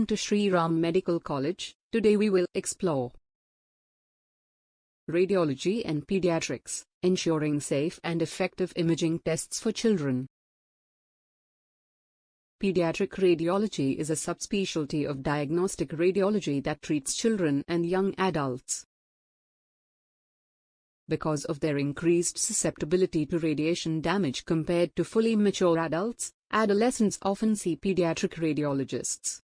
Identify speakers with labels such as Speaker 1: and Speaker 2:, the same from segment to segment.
Speaker 1: to Sri Ram Medical College. Today we will explore radiology and pediatrics, ensuring safe and effective imaging tests for children. Pediatric radiology is a subspecialty of diagnostic radiology that treats children and young adults. Because of their increased susceptibility to radiation damage compared to fully mature adults, adolescents often see pediatric radiologists.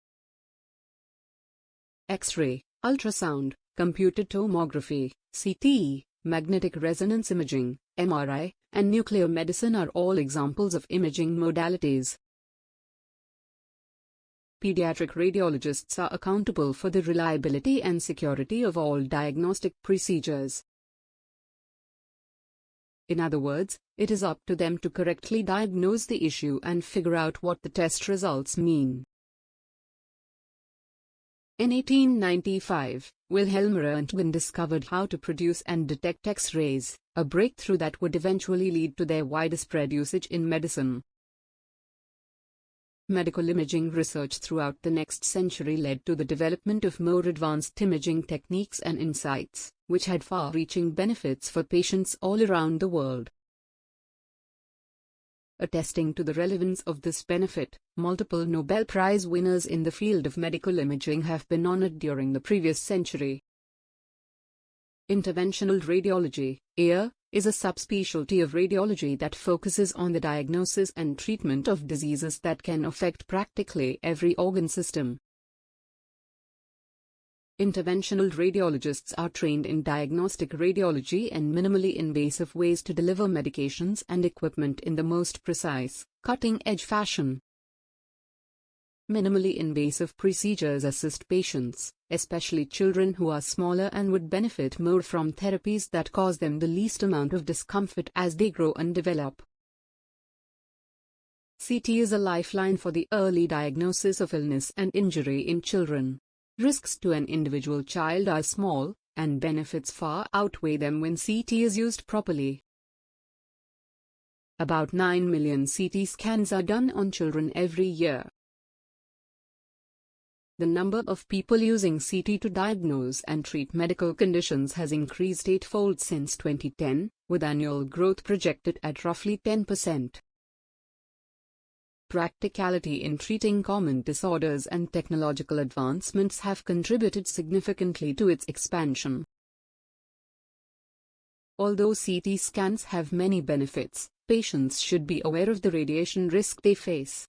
Speaker 1: X-ray, ultrasound, computed tomography, CT, magnetic resonance imaging, MRI, and nuclear medicine are all examples of imaging modalities. Pediatric radiologists are accountable for the reliability and security of all diagnostic procedures. In other words, it is up to them to correctly diagnose the issue and figure out what the test results mean. In 1895, Wilhelm Rontgen discovered how to produce and detect X-rays, a breakthrough that would eventually lead to their widespread usage in medicine. Medical imaging research throughout the next century led to the development of more advanced imaging techniques and insights, which had far-reaching benefits for patients all around the world. Attesting to the relevance of this benefit, multiple Nobel Prize winners in the field of medical imaging have been honored during the previous century. Interventional radiology, IR, is a subspecialty of radiology that focuses on the diagnosis and treatment of diseases that can affect practically every organ system. Interventional radiologists are trained in diagnostic radiology and minimally invasive ways to deliver medications and equipment in the most precise, cutting-edge fashion. Minimally invasive procedures assist patients, especially children who are smaller and would benefit more from therapies that cause them the least amount of discomfort as they grow and develop. CT is a lifeline for the early diagnosis of illness and injury in children. Risks to an individual child are small, and benefits far outweigh them when CT is used properly. About 9 million CT scans are done on children every year. The number of people using CT to diagnose and treat medical conditions has increased eightfold since 2010, with annual growth projected at roughly 10%. Practicality in treating common disorders and technological advancements have contributed significantly to its expansion. Although CT scans have many benefits, patients should be aware of the radiation risk they face.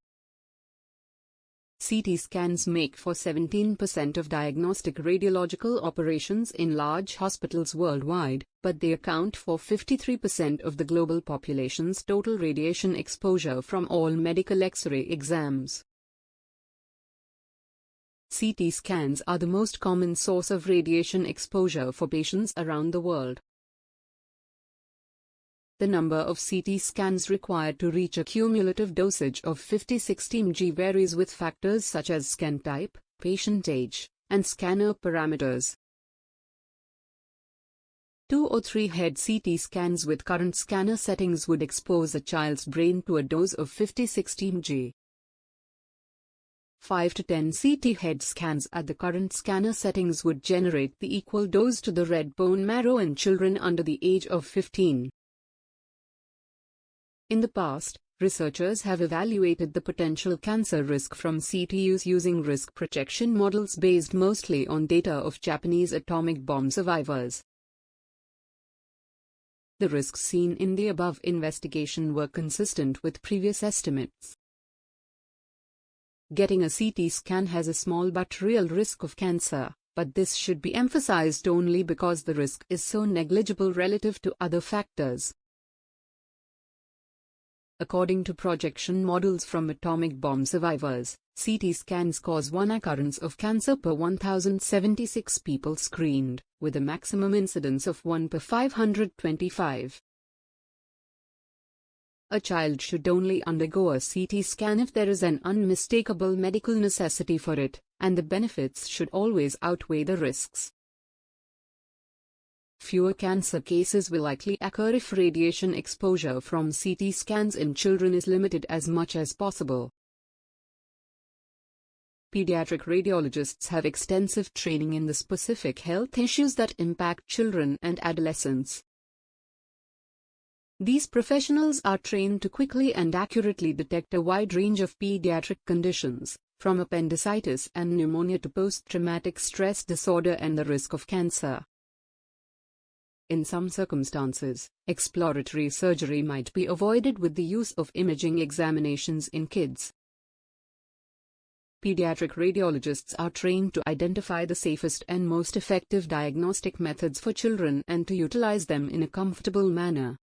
Speaker 1: CT scans make for 17% of diagnostic radiological operations in large hospitals worldwide, but they account for 53% of the global population's total radiation exposure from all medical X-ray exams. CT scans are the most common source of radiation exposure for patients around the world. The number of CT scans required to reach a cumulative dosage of 50-60 mg varies with factors such as scan type, patient age, and scanner parameters. 2 or 3 head CT scans with current scanner settings would expose a child's brain to a dose of 50-60 mg. 5 to 10 CT head scans at the current scanner settings would generate the equal dose to the red bone marrow in children under the age of 15. In the past, researchers have evaluated the potential cancer risk from CT use using risk projection models based mostly on data of Japanese atomic bomb survivors. The risks seen in the above investigation were consistent with previous estimates. Getting a CT scan has a small but real risk of cancer, but this should be emphasized only because the risk is so negligible relative to other factors. According to projection models from atomic bomb survivors, CT scans cause 1 occurrence of cancer per 1,076 people screened, with a maximum incidence of 1 per 525. A child should only undergo a CT scan if there is an unmistakable medical necessity for it, and the benefits should always outweigh the risks. Fewer cancer cases will likely occur if radiation exposure from CT scans in children is limited as much as possible. Pediatric radiologists have extensive training in the specific health issues that impact children and adolescents. These professionals are trained to quickly and accurately detect a wide range of pediatric conditions, from appendicitis and pneumonia to post-traumatic stress disorder and the risk of cancer. In some circumstances, exploratory surgery might be avoided with the use of imaging examinations in kids. Pediatric radiologists are trained to identify the safest and most effective diagnostic methods for children and to utilize them in a comfortable manner.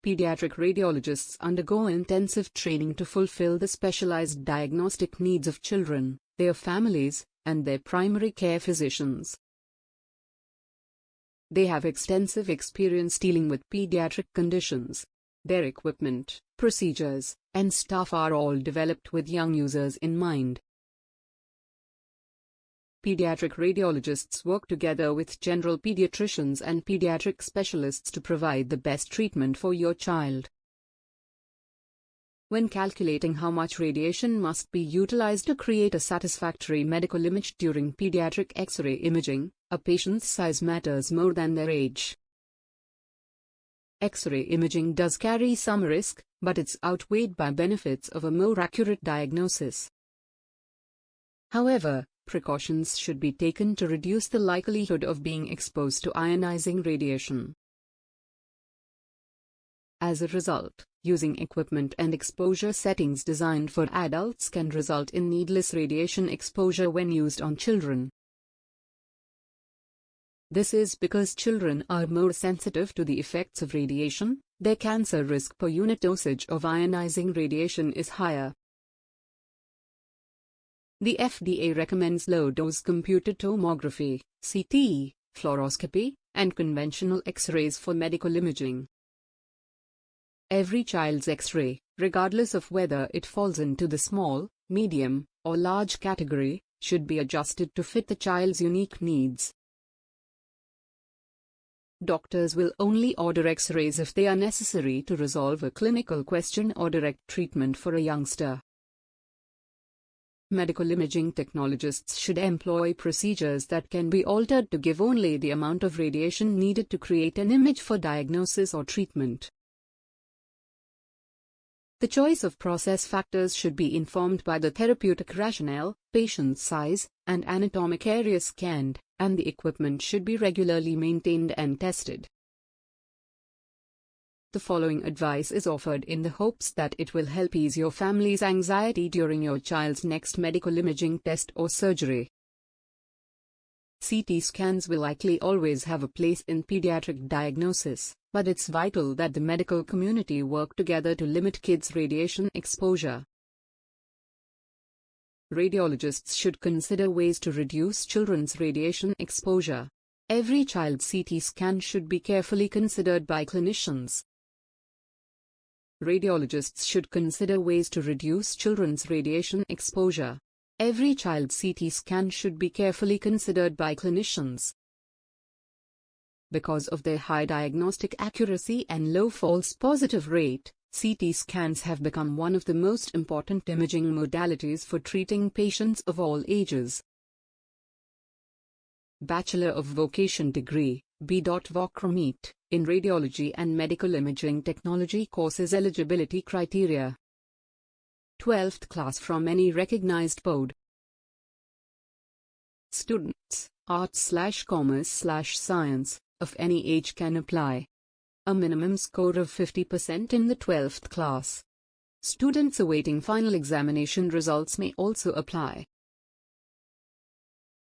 Speaker 1: Pediatric radiologists undergo intensive training to fulfill the specialized diagnostic needs of children, their families, and their primary care physicians. They have extensive experience dealing with pediatric conditions. Their equipment, procedures, and staff are all developed with young users in mind. Pediatric radiologists work together with general pediatricians and pediatric specialists to provide the best treatment for your child. When calculating how much radiation must be utilized to create a satisfactory medical image during pediatric X-ray imaging, a patient's size matters more than their age. X-ray imaging does carry some risk, but it's outweighed by benefits of a more accurate diagnosis. However, precautions should be taken to reduce the likelihood of being exposed to ionizing radiation. As a result, using equipment and exposure settings designed for adults can result in needless radiation exposure when used on children. This is because children are more sensitive to the effects of radiation, their cancer risk per unit dosage of ionizing radiation is higher. The FDA recommends low-dose computed tomography, CT, fluoroscopy, and conventional X-rays for medical imaging. Every child's X-ray, regardless of whether it falls into the small, medium, or large category, should be adjusted to fit the child's unique needs. Doctors will only order X-rays if they are necessary to resolve a clinical question or direct treatment for a youngster. Medical imaging technologists should employ procedures that can be altered to give only the amount of radiation needed to create an image for diagnosis or treatment. The choice of process factors should be informed by the therapeutic rationale, patient size, and anatomic area scanned, and the equipment should be regularly maintained and tested. The following advice is offered in the hopes that it will help ease your family's anxiety during your child's next medical imaging test or surgery. CT scans will likely always have a place in pediatric diagnosis, but it's vital that the medical community work together to limit kids' radiation exposure. Radiologists should consider ways to reduce children's radiation exposure. Every child's CT scan should be carefully considered by clinicians. Radiologists should consider ways to reduce children's radiation exposure. Every child's CT scan should be carefully considered by clinicians. Because of their high diagnostic accuracy and low false positive rate, CT scans have become one of the most important imaging modalities for treating patients of all ages. Bachelor of Vocation degree, B.Voc in Radiology and Medical Imaging Technology courses eligibility criteria. 12th class from any recognized board. Students, arts/commerce/science, of any age can apply. A minimum score of 50% in the 12th class. Students awaiting final examination results may also apply.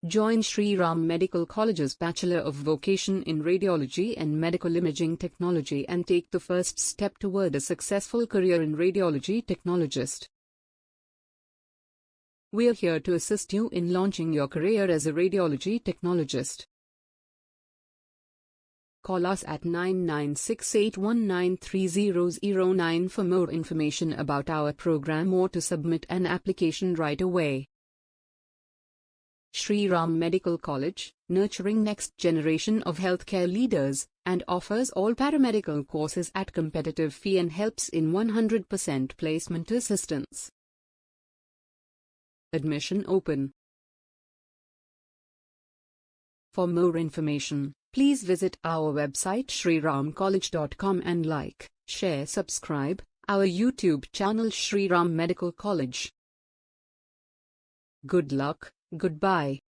Speaker 1: Join Shri Ram Medical College's Bachelor of Vocation in Radiology and Medical Imaging Technology and take the first step toward a successful career in radiology technologist. We are here to assist you in launching your career as a radiology technologist. Call us at 9968193009 for more information about our program or to submit an application right away. Shri Ram Medical College, nurturing next generation of healthcare leaders, and offers all paramedical courses at competitive fee and helps in 100% placement assistance. Admission open. For more information, please visit our website shriramcollege.com and like, share, subscribe our YouTube channel Shriram Medical College. Good luck, goodbye.